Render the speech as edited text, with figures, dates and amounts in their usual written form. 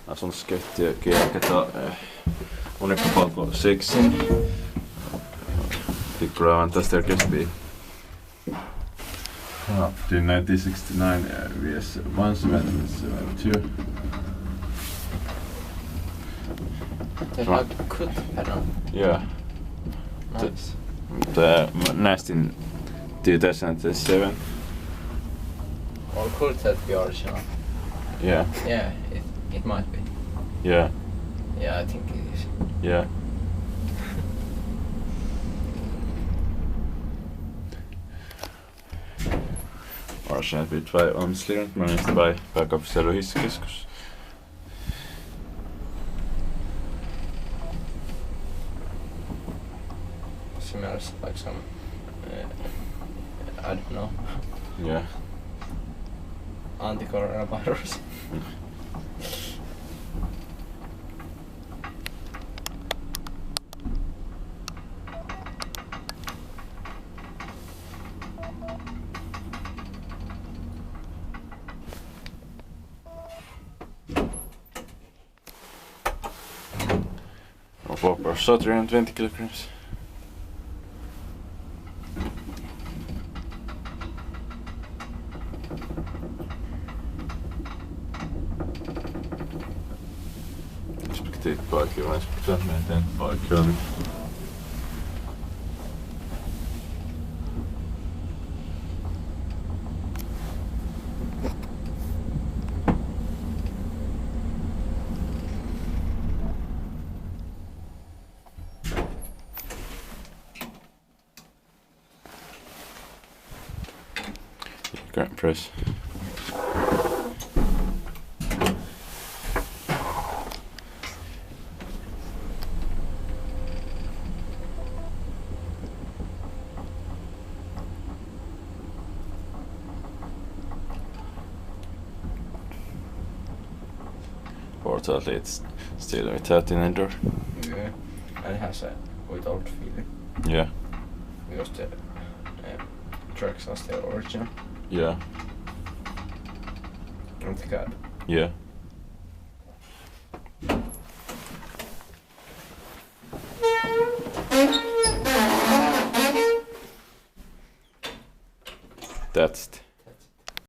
asunnuskeittiökielketä Unikkopolku 6 Tikkurila Vantaa staircase B. After 1969 vs 1772. They have cut panel. Yeah. Nice. The nest in 2007. Or could that be original? Yeah. Yeah, it might be. Yeah. Yeah, I think it is. Yeah. Original built by ValmetSchlieren, managed by Pääkaupunkiseudun Hissikeskus. Smells like some, I don't know, Yeah. anti-coronavirus. Copper shot 320 kilograms. Expected by kilometers per ton, maintained by kilometers. Current press. Portal leads still without an indoor. Yeah, and it has a without feeling. Yeah. Because the tracks are still original. Yeah. And the cab. Yeah. That's it.